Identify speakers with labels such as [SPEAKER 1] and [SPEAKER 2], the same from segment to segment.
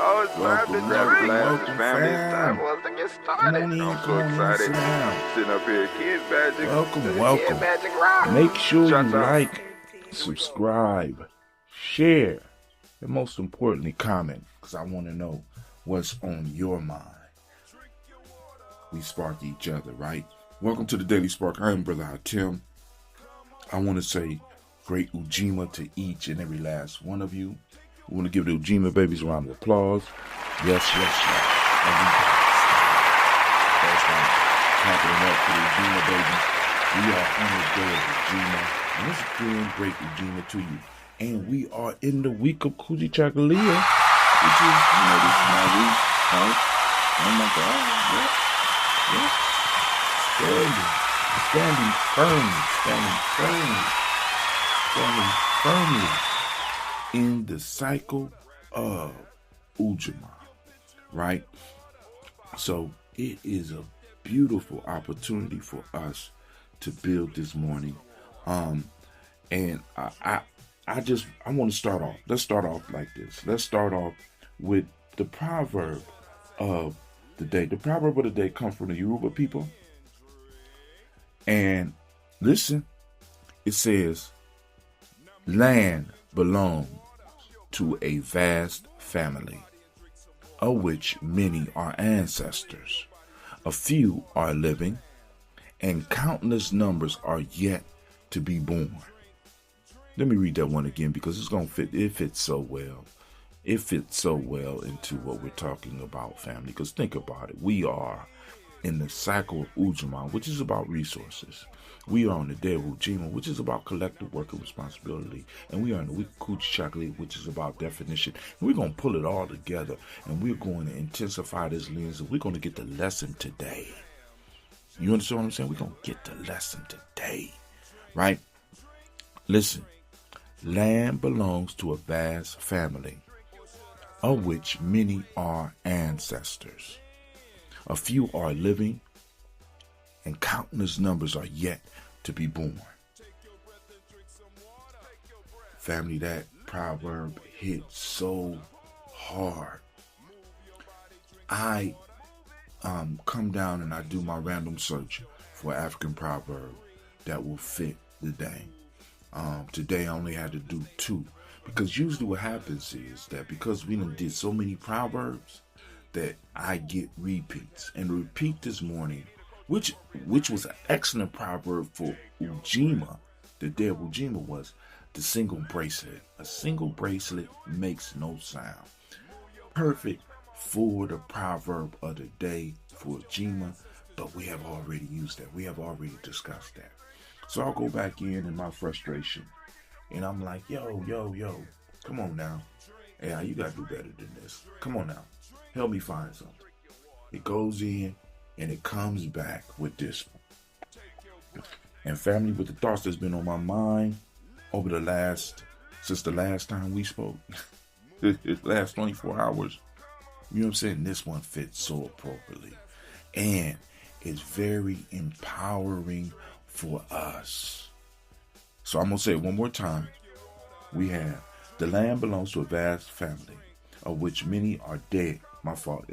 [SPEAKER 1] Oh, it's time to
[SPEAKER 2] Welcome,
[SPEAKER 1] blast this family. It's time
[SPEAKER 2] fam.
[SPEAKER 1] for us to get
[SPEAKER 2] Come
[SPEAKER 1] started.
[SPEAKER 2] on in,
[SPEAKER 1] I'm
[SPEAKER 2] come
[SPEAKER 1] so
[SPEAKER 2] on in,
[SPEAKER 1] excited.
[SPEAKER 2] sit down.
[SPEAKER 1] Sitting up here, Kid Magic.
[SPEAKER 2] Welcome,
[SPEAKER 1] Kid
[SPEAKER 2] welcome.
[SPEAKER 1] Magic Rock.
[SPEAKER 2] Make sure you
[SPEAKER 1] Shots out.
[SPEAKER 2] like, subscribe, share, and most importantly, comment, because I want to know what's on your mind. We spark each other, right? Welcome to the Daily Spark. I am Brother Tim. I want to say great Ujima to each and every last one of you. We want to give the Ujima babies a round of applause. Yes. That's right. Clapping up for the Ujima babies. We are on the day of Ujima. And it's again great Ujima to you. And we are in the week of Kuji Chakalia, which is, this is my week, right? Oh my God, yeah. Standing firmly in the cycle of Ujima, right? So it is a beautiful opportunity for us to build this morning. And I want to start off. Let's start off like this. Let's start off with the proverb of the day. The proverb of the day comes from the Yoruba people. And listen, it says, land belongs to a vast family, of which many are ancestors. A few are living, and countless numbers are yet to be born. Let me read that one again because it's going to fit. It fits so well. It fits so well into what we're talking about, family. Because think about it. We are in the cycle of Ujima, which is about resources. We are on the day of Ujima, which is about collective work and responsibility. And we are in the week of Kuchi Chocolate, which is about definition. And we're going to pull it all together. And we're going to intensify this lens. And we're going to get the lesson today. You understand what I'm saying? We're going to get the lesson today. Right? Listen. Land belongs to a vast family, of which many are ancestors. A few are living, and countless numbers are yet to be born. Family, that proverb hit so hard. I come down and I do my random search for African proverb that will fit the day. Today I only had to do 2 because usually what happens is that because we done did so many proverbs that I get repeats. And the repeat this morning, which was an excellent proverb for Ujima, the day of Ujima, was the single bracelet. A single bracelet makes no sound. Perfect for the proverb of the day for Ujima, but we have already used that. We have already discussed that. So I'll go back in my frustration, and I'm like, yo, come on now. Hey, you gotta do better than this. Come on now. Help me find something. It goes in, and it comes back with this one. And family, with the thoughts that's been on my mind since the last time we spoke, the last 24 hours, you know what I'm saying? This one fits so appropriately. And it's very empowering for us. So I'm going to say it one more time. We have, the land belongs to a vast family, of which many are dead. My fault.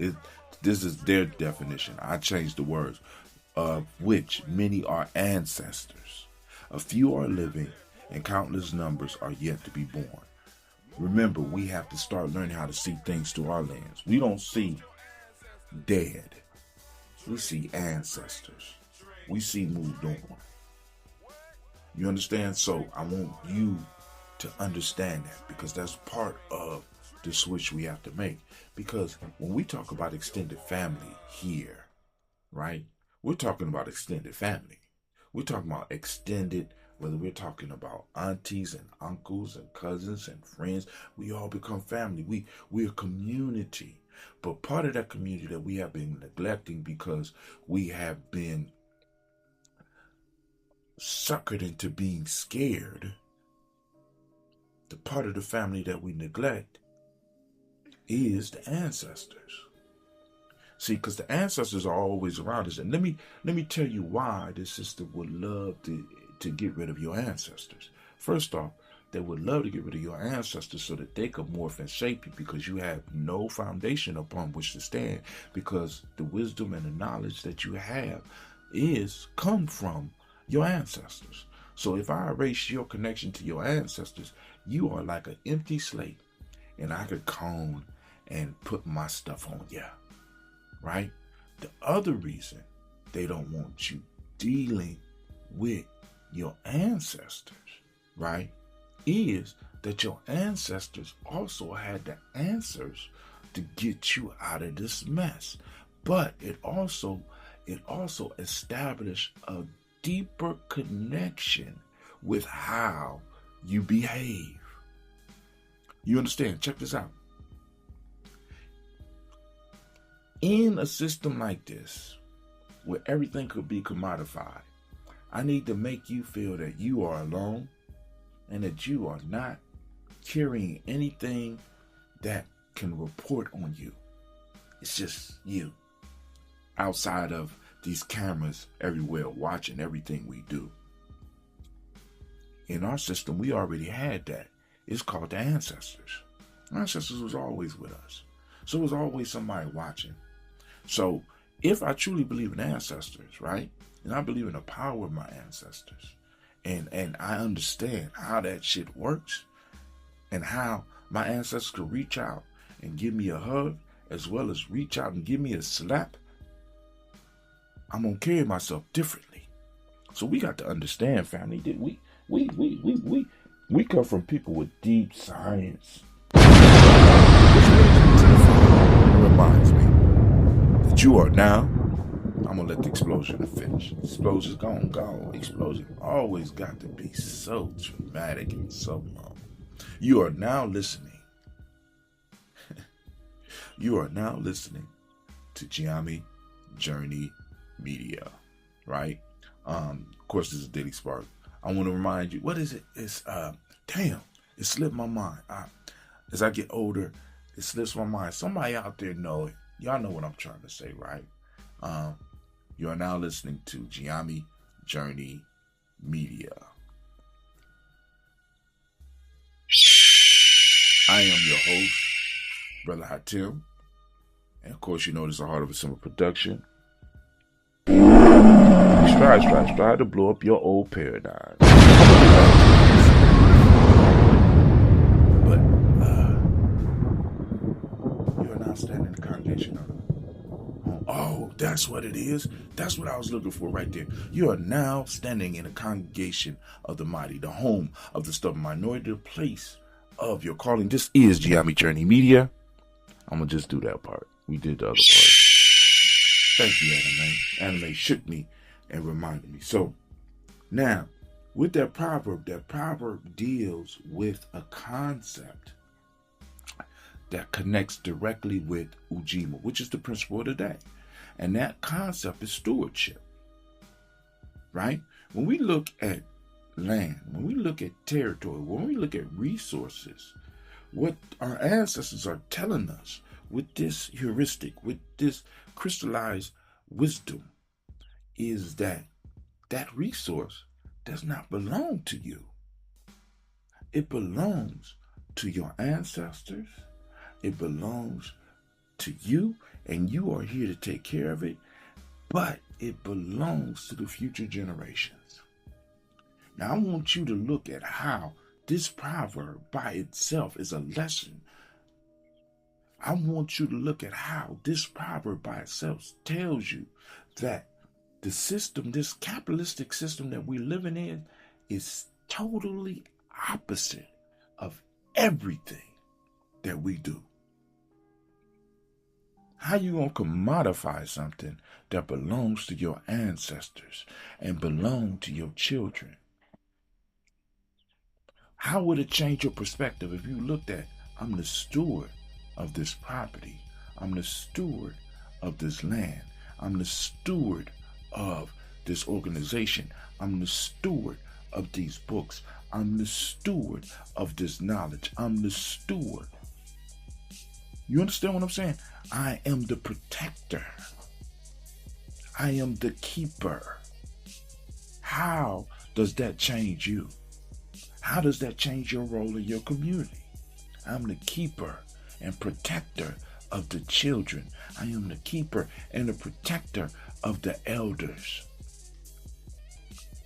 [SPEAKER 2] This is their definition. I changed the words. Of which many are ancestors. A few are living, and countless numbers are yet to be born. Remember, we have to start learning how to see things through our lens. We don't see dead. We see ancestors. We see moved on. You understand? So I want you to understand that, because that's part of the switch we have to make. Because when we talk about extended family here, right? We're talking about extended family. We're talking about extended, whether we're talking about aunties and uncles and cousins and friends, we all become family. We're a community. But part of that community that we have been neglecting because we have been suckered into being scared, the part of the family that we neglect is the ancestors. See, because the ancestors are always around us. And let me tell you why this sister would love to get rid of your ancestors. First off, that would love to get rid of your ancestors so that they could morph and shape you, because you have no foundation upon which to stand, because the wisdom and the knowledge that you have is come from your ancestors. So if I erase your connection to your ancestors, you are like an empty slate, and I could comb and put my stuff on you, right? The other reason they don't want you dealing with your ancestors, right, is that your ancestors also had the answers to get you out of this mess. But it also established a deeper connection with how you behave. You understand? Check this out. In a system like this, where everything could be commodified, I need to make you feel that you are alone and that you are not carrying anything that can report on you. It's just you, outside of these cameras everywhere watching everything we do. In our system, we already had that. It's called the ancestors. Ancestors was always with us. So it was always somebody watching. So if I truly believe in ancestors, right, and I believe in the power of my ancestors, and I understand how that shit works, and how my ancestors could reach out and give me a hug, as well as reach out and give me a slap, I'm gonna carry myself differently. So we got to understand, family, that we come from people with deep science. Which reminds me that you are now. I'm gonna let the explosion finish. Explosion's gone. Explosion always got to be so dramatic and so long. You are now listening. You are now listening to Giami Journey Media, right? Of course, this is Daily Spark. I want to remind you, what is it? It's it slipped my mind. As I get older, it slips my mind. Somebody out there know it. Y'all know what I'm trying to say, right? You are now listening to Giami Journey Media. I am your host, Brother Hatim. And of course, you know this is a Heart of a Simple production. Strive to blow up your old paradigm. But you are now standing in the congregation of Oh, that's what it is. That's what I was looking for right there. You are now standing in a congregation of the mighty, the home of the stubborn minority, the place of your calling. This is Giami Journey Media. I'm going to just do that part. We did the other part. Thank you, Anime. Anime shook me and reminded me. So, now, with that proverb deals with a concept that connects directly with Ujima, which is the principle of the day. And that concept is stewardship, right? When we look at land, when we look at territory, when we look at resources, what our ancestors are telling us with this heuristic, with this crystallized wisdom, is that that resource does not belong to you. It belongs to your ancestors. It belongs to you, and you are here to take care of it, but it belongs to the future generations. Now, I want you to look at how this proverb by itself is a lesson. I want you to look at how this proverb by itself tells you that the system, this capitalistic system that we're living in, is totally opposite of everything that we do. How you gonna commodify something that belongs to your ancestors and belong to your children? How would it change your perspective if you looked at, I'm the steward of this property, I'm the steward of this land, I'm the steward of this organization, I'm the steward of these books, I'm the steward of this knowledge, I'm the steward. You understand what I'm saying? I am the protector. I am the keeper. How does that change you? How does that change your role in your community? I'm the keeper and protector of the children. I am the keeper and the protector of the elders.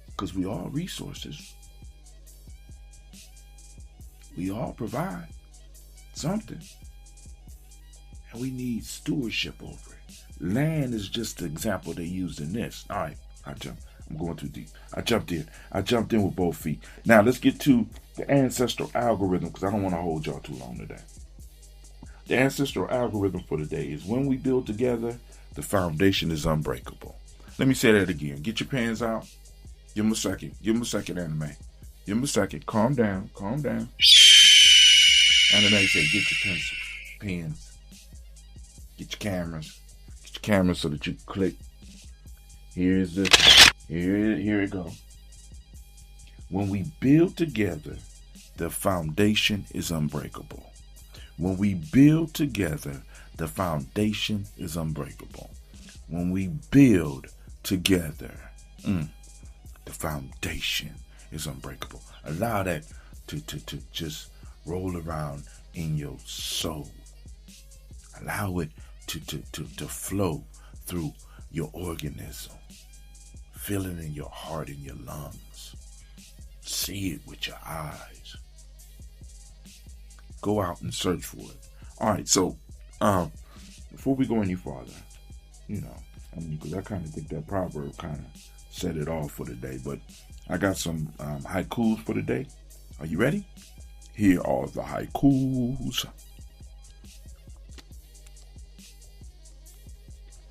[SPEAKER 2] Because we all resources. We all provide something. And we need stewardship over it. Land is just the example they used in this. All right, I'm going too deep. I jumped in with both feet. Now let's get to the ancestral algorithm, because I don't want to hold y'all too long today. The ancestral algorithm for today is: when we build together, the foundation is unbreakable. Let me say that again. Get your pens out. Give them a second. Give them a second, anime. Give them a second. Calm down. Calm down. Anime say, get your pens. Get your cameras. Get your cameras so that you click. Here it goes. When we build together, the foundation is unbreakable. When we build together, the foundation is unbreakable. When we build together, the foundation is unbreakable. Allow that to just roll around in your soul. Allow it to flow through your organism. Feel it in your heart and your lungs. See it with your eyes. Go out and search for it. All right, so before we go any farther, because I kind of think that proverb kind of set it off for the day, but I got some haikus for the day. Are you ready? Here are the haikus.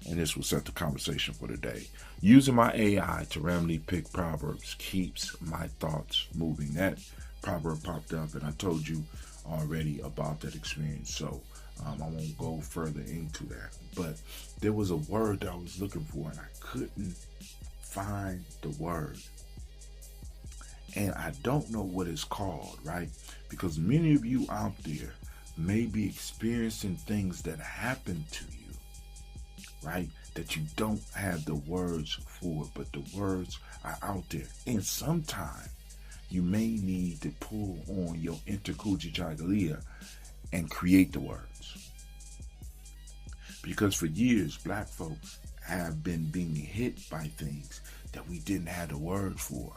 [SPEAKER 2] And this will set the conversation for the day. Using my AI to randomly pick proverbs keeps my thoughts moving. That proverb popped up, and I told you already about that experience, so I won't go further into that. But there was a word that I was looking for, and I couldn't find the word. And I don't know what it's called, right? Because many of you out there may be experiencing things that happen to you, right? That you don't have the words for, but the words are out there. And sometimes you may need to pull on your interkujichagalia and create the words. Because for years, black folks have been being hit by things that we didn't have the word for.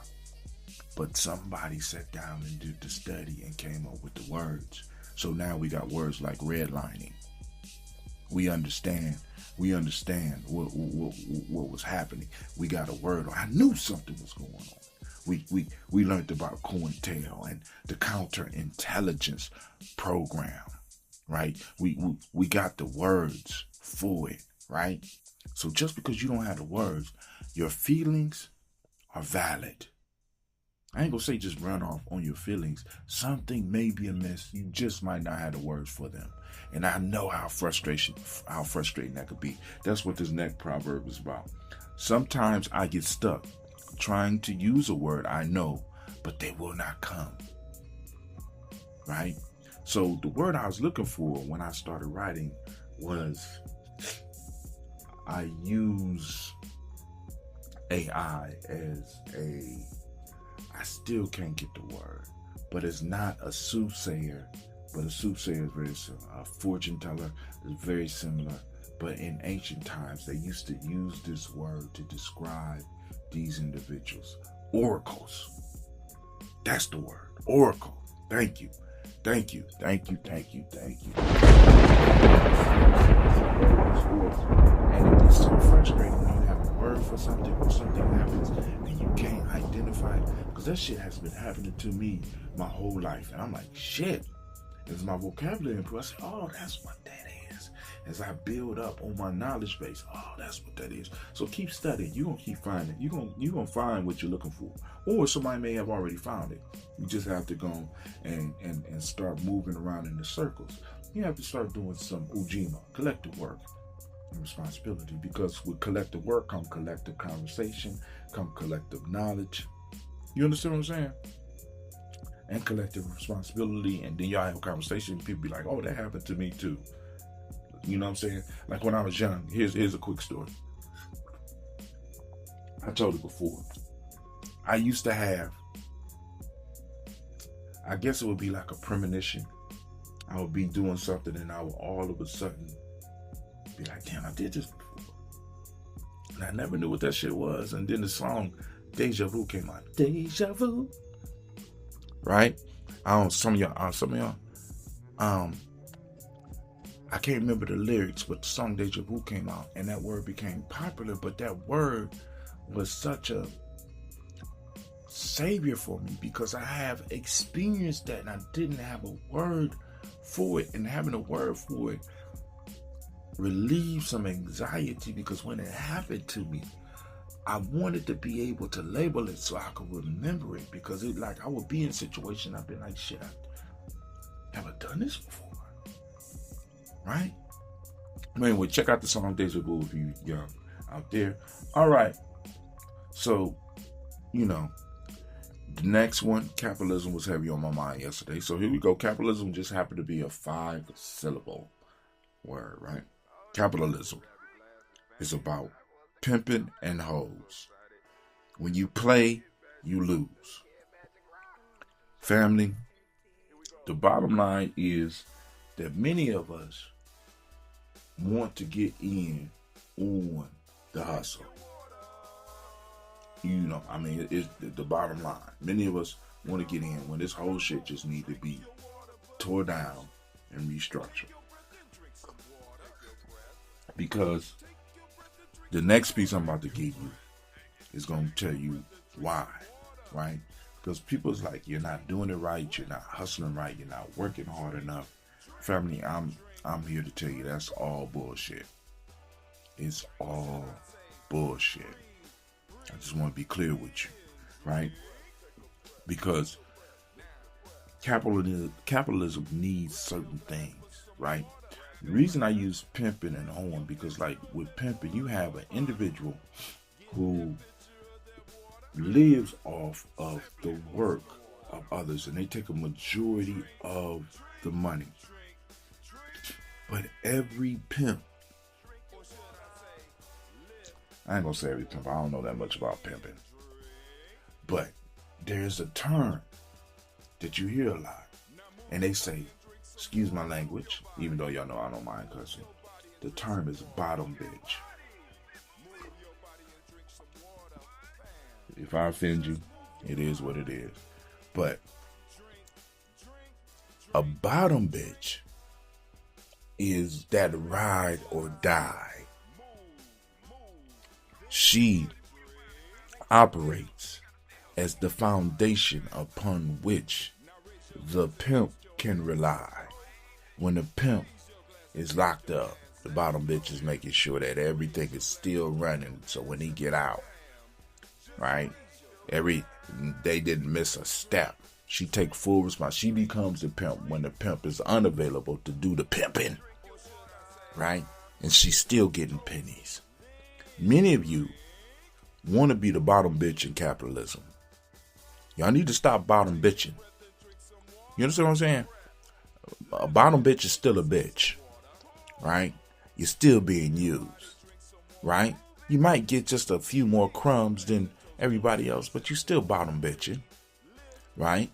[SPEAKER 2] But somebody sat down and did the study and came up with the words. So now we got words like redlining. We understand what was happening. We got a word. I knew something was going on. We learned about COINTEL and the counterintelligence program, right? We got the words for it, right? So just because you don't have the words, your feelings are valid. I ain't gonna say just run off on your feelings. Something may be amiss. You just might not have the words for them. And I know how frustrating that could be. That's what this next proverb is about. Sometimes I get stuck trying to use a word I know, but they will not come. Right? So the word I was looking for when I started writing was, I use AI as I still can't get the word, but it's not a soothsayer, but a soothsayer is very similar. A fortune teller is very similar, but in ancient times, they used to use this word to describe these individuals. Oracles. That's the word. Oracle. Thank you. Thank you. Thank you. Thank you. Thank you. And it is so frustrating when you have a word for something or something happens and you can't identify it. Because that shit has been happening to me my whole life. And I'm like, shit. As my vocabulary improves, I say, oh, that's what that is. As I build up on my knowledge base, oh, that's what that is. So keep studying. You're going to keep finding. You're going to find what you're looking for. Or somebody may have already found it. You just have to go and start moving around in the circles. You have to start doing some ujima, collective work and responsibility. Because with collective work come collective conversation, come collective knowledge. You understand what I'm saying? And collective responsibility, and then y'all have a conversation. People be like, "Oh, that happened to me too." You know what I'm saying? Like when I was young. Here's a quick story. I told it before. I used to have I guess it would be like a premonition. I would be doing something and I would all of a sudden be like, damn, I did this before. And I never knew what that shit was. And then the song Deja Vu came out. Deja Vu. Right? Some of y'all, I can't remember the lyrics, but the song Deja Vu came out and that word became popular, but that word was such a savior for me because I have experienced that and I didn't have a word for it, and having a word for it relieved some anxiety because when it happened to me, I wanted to be able to label it so I could remember it because it like I would be in a situation I've been like, shit, I've never done this before. Right? Anyway, check out the song Deja Vu if you young out there. All right. So, the next one, capitalism, was heavy on my mind yesterday. So here we go. Capitalism just happened to be a 5-syllable word, right? Capitalism is about pimping and hoes. When you play, you lose. Family, the bottom line is that many of us want to get in on the hustle. It's the bottom line. Many of us want to get in when this whole shit just need to be tore down and restructured. Because the next piece I'm about to give you is going to tell you why, right? Because people's like, you're not doing it right, you're not hustling right, you're not working hard enough. Family, I'm here to tell you that's all bullshit. It's all bullshit. I just want to be clear with you, right? Because capitalism needs certain things, right? The reason I use pimping and hoeing because, like, with pimping, you have an individual who lives off of the work of others, and they take a majority of the money. But every pimp, I ain't gonna say every pimp, I don't know that much about pimping, but there's a term that you hear a lot, and they say, excuse my language, even though y'all know I don't mind cussing, the term is bottom bitch. If I offend you, it is what it is. But a bottom bitch is that ride or die. She operates as the foundation upon which the pimp can rely. When the pimp is locked up, the bottom bitch is making sure that everything is still running. So when he get out, right, they didn't miss a step. She take full responsibility. She becomes the pimp when the pimp is unavailable to do the pimping, right? And she's still getting pennies. Many of you want to be the bottom bitch in capitalism. Y'all need to stop bottom bitching. You understand what I'm saying? A bottom bitch is still a bitch, right? You're still being used, right? You might get just a few more crumbs than everybody else, but you still bottom bitching, right?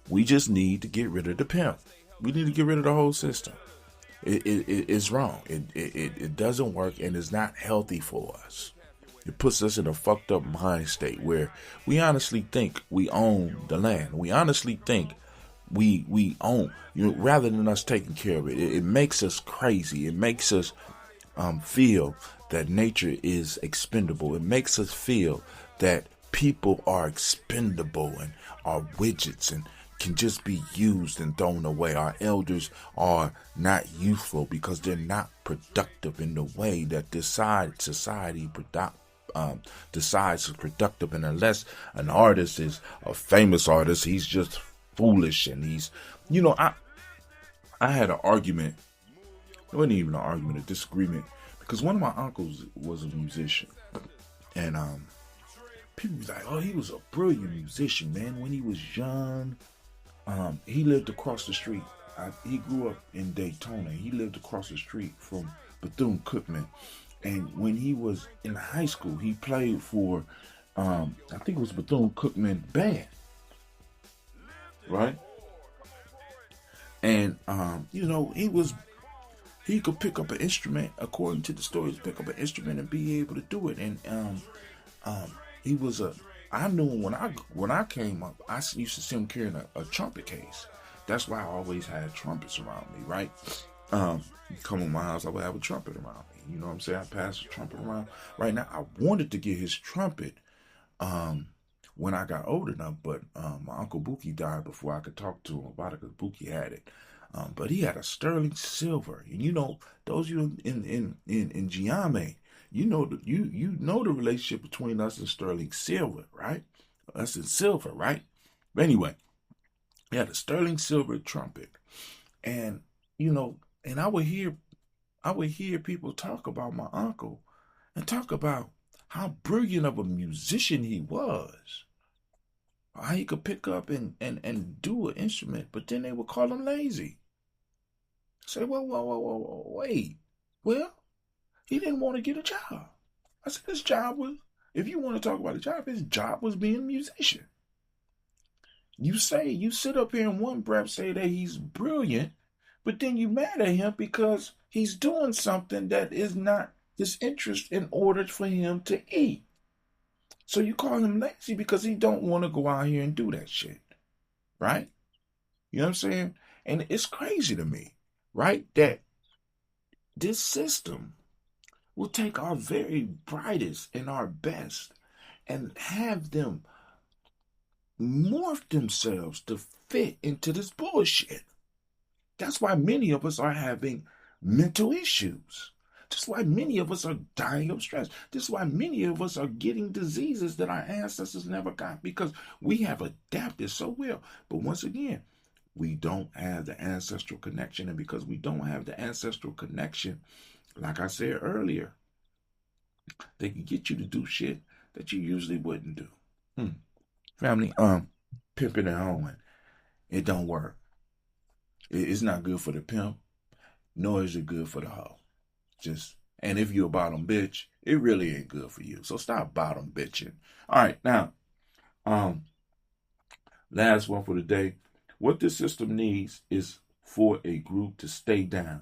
[SPEAKER 2] We just need to get rid of the pimp. We need to get rid of the whole system. It's wrong. It doesn't work and it's not healthy for us. It puts us in a fucked up mind state where we honestly think we own the land. We honestly think we own, rather than us taking care of it. It makes us crazy. It makes us feel that nature is expendable. It makes us feel that people are expendable and are widgets and can just be used and thrown away. Our elders are not useful because they're not productive in the way that this society decides is productive. And unless an artist is a famous artist, he's just foolish. And he's, I had an argument. It wasn't even an argument, a disagreement, because one of my uncles was a musician. And people was like, oh, he was a brilliant musician, man, when he was young. He lived across the street. He grew up in Daytona. He lived across the street from Bethune-Cookman. And when he was in high school, he played for, I think it was Bethune-Cookman band. Right? And he could pick up an instrument, according to the stories, pick up an instrument and be able to do it. And um, he was a. I knew him when I came up. I used to see him carrying a trumpet case. That's why I always had trumpets around me, right? You come in my house, I would have a trumpet around me. You know what I'm saying? I pass the trumpet around. Right now, I wanted to get his trumpet when I got old enough, but my Uncle Buki died before I could talk to him about it because Buki had it. But he had a sterling silver, and those you in Giame, you know the relationship between us and sterling silver, right? Us and silver, right? But anyway, he had a sterling silver trumpet, and and I would hear people talk about my uncle and talk about how brilliant of a musician he was, how he could pick up and do an instrument, but then they would call him lazy. Say, whoa, wait. Well, he didn't want to get a job. I said, his job was, if you want to talk about a job, his job was being a musician. You sit up here in one breath say that he's brilliant, but then you mad at him because he's doing something that is not his interest in order for him to eat. So you call him lazy because he don't want to go out here and do that shit. Right? You know what I'm saying? And it's crazy to me, right? That this system will take our very brightest and our best and have them morph themselves to fit into this bullshit. That's why many of us are having mental issues. That's why many of us are dying of stress. This is why many of us are getting diseases that our ancestors never got because we have adapted so well. But once again, we don't have the ancestral connection. And because we don't have the ancestral connection, like I said earlier, they can get you to do shit that you usually wouldn't do. Family, pimping and hoeing, it don't work. It's not good for the pimp, nor is it good for the hoe. And if you're a bottom bitch, it really ain't good for you. So stop bottom bitching. All right, now, last one for the day. What this system needs is for a group to stay down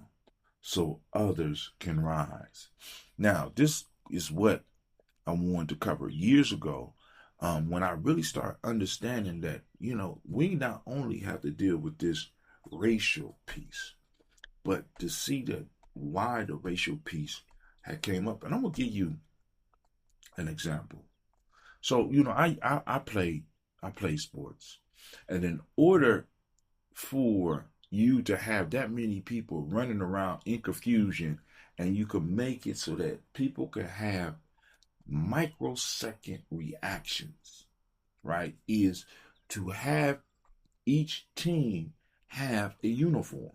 [SPEAKER 2] so others can rise. Now, this is what I wanted to cover years ago when I really started understanding that, we not only have to deal with this racial piece, but to see that why the racial piece had came up. And I'm going to give you an example. So, I play sports. And in order for you to have that many people running around in confusion and you can make it so that people can have microsecond reactions, right, is to have each team have a uniform,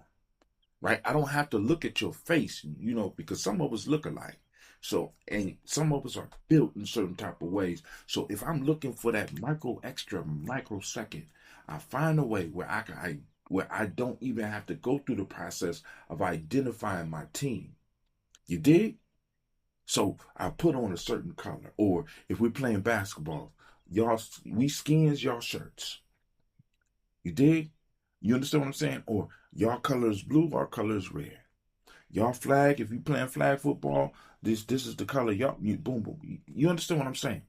[SPEAKER 2] right? I don't have to look at your face, because some of us look alike. So, and some of us are built in certain type of ways. So if I'm looking for that extra microsecond, I find a way where I don't even have to go through the process of identifying my team. You dig? So I put on a certain color. Or if we're playing basketball, we skins, y'all shirts. You dig? You understand what I'm saying? Or y'all color is blue, our color is red. Y'all flag, if you playing flag football, this is the color. Boom, boom. You understand what I'm saying?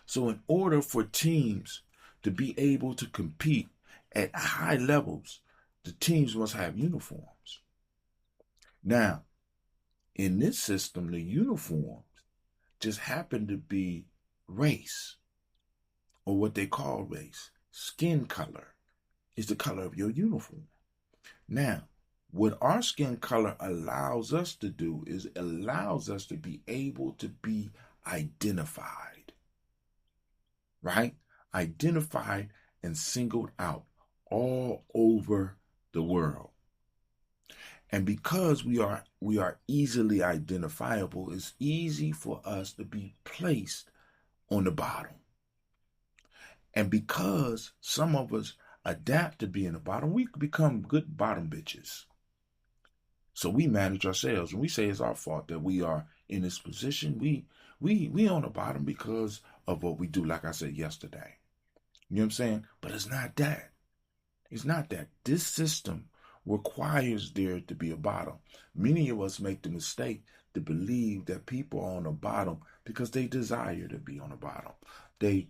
[SPEAKER 2] So in order for teams to be able to compete at high levels, the teams must have uniforms. Now, in this system, the uniforms just happen to be race, or what they call race. Skin color is the color of your uniform. Now, what our skin color allows us to do is allows us to be able to be identified, right? Identified and singled out all over the world. And because we are easily identifiable, it's easy for us to be placed on the bottom. And because some of us adapt to being the bottom, we become good bottom bitches. So we manage ourselves. When we say it's our fault that we are in this position, we on the bottom because of what we do, like I said yesterday. You know what I'm saying? But it's not that. It's not that. This system requires there to be a bottom. Many of us make the mistake to believe that people are on the bottom because they desire to be on the bottom. They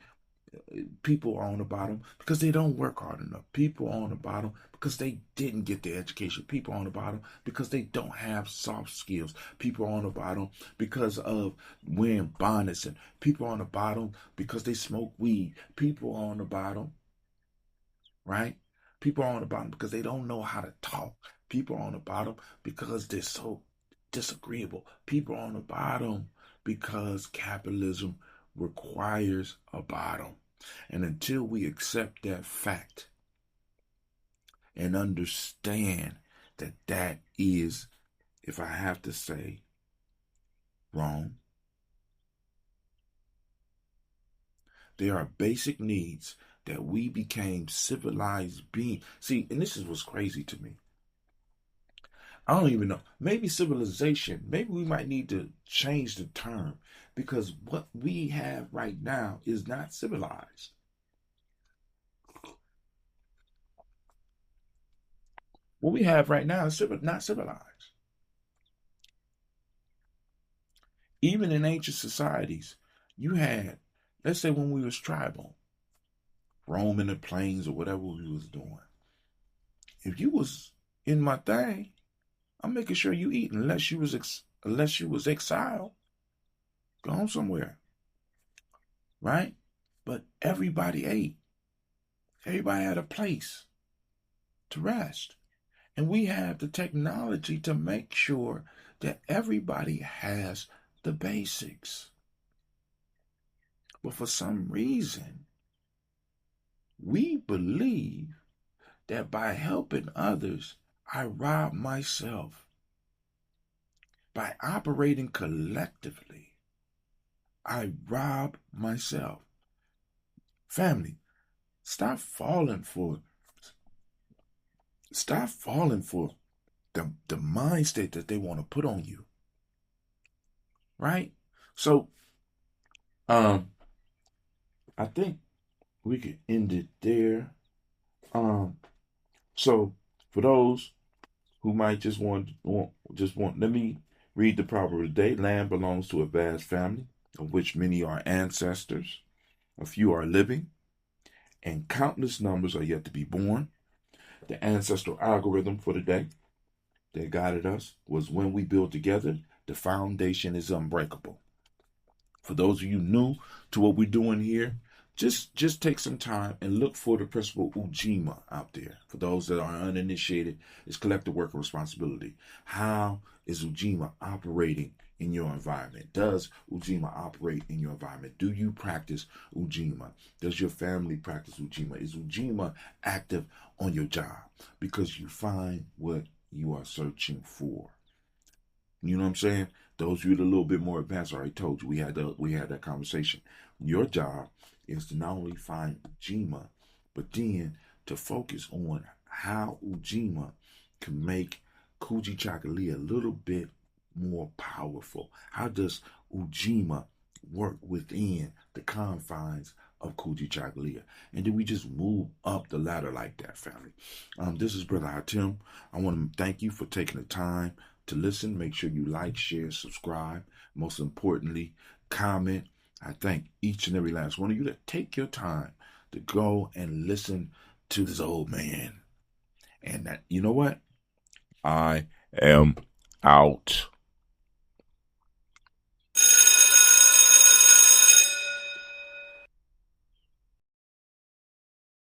[SPEAKER 2] People are on the bottom because they don't work hard enough. People are on the bottom because they didn't get the education. People are on the bottom because they don't have soft skills. People are on the bottom because of wearing bonnets, and people are on the bottom because they smoke weed. People are on the bottom, right? People are on the bottom because they don't know how to talk. People are on the bottom because they're so disagreeable. People are on the bottom because capitalism requires a bottom. And until we accept that fact and understand that that is, if I have to say, wrong, there are basic needs that we became civilized beings. See, and this is what's crazy to me. I don't even know. Maybe civilization, maybe we might need to change the term, because what we have right now is not civilized. What we have right now is not civilized. Even in ancient societies, you had, let's say when we was tribal, roaming the plains or whatever we was doing. If you was in my thing, I'm making sure you eat unless you was exiled, gone somewhere, right? But everybody ate. Everybody had a place to rest. And we have the technology to make sure that everybody has the basics. But for some reason, we believe that by helping others, I rob myself. By operating collectively, I rob myself. Family, stop falling for the mind state that they want to put on you. Right? So, I think we could end it there. So for those who might just want, let me read the proverb of the day. Land belongs to a vast family, of which many are ancestors, a few are living, and countless numbers are yet to be born. The ancestral algorithm for the day that guided us was, when we build together, the foundation is unbreakable. For those of you new to what we're doing here, just take some time and look for the principle Ujima out there. For those that are uninitiated, it's collective work and responsibility. How is Ujima operating in your environment? Does Ujima operate in your environment? Do you practice Ujima? Does your family practice Ujima? Is Ujima active on your job? Because you find what you are searching for. You know what I'm saying? Those of you that are a little bit more advanced, I already told you, we had that conversation. Your job is to not only find Ujima, but then to focus on how Ujima can make Kujichagulia a little bit more powerful. How does Ujima work within the confines of Kujichagulia? And then we just move up the ladder like that, family. This is Brother Hatim. I want to thank you for taking the time to listen. Make sure you like, share, subscribe. Most importantly, comment. I thank each and every last one of you that take your time to go and listen to this old man. And that, you know what? I am out.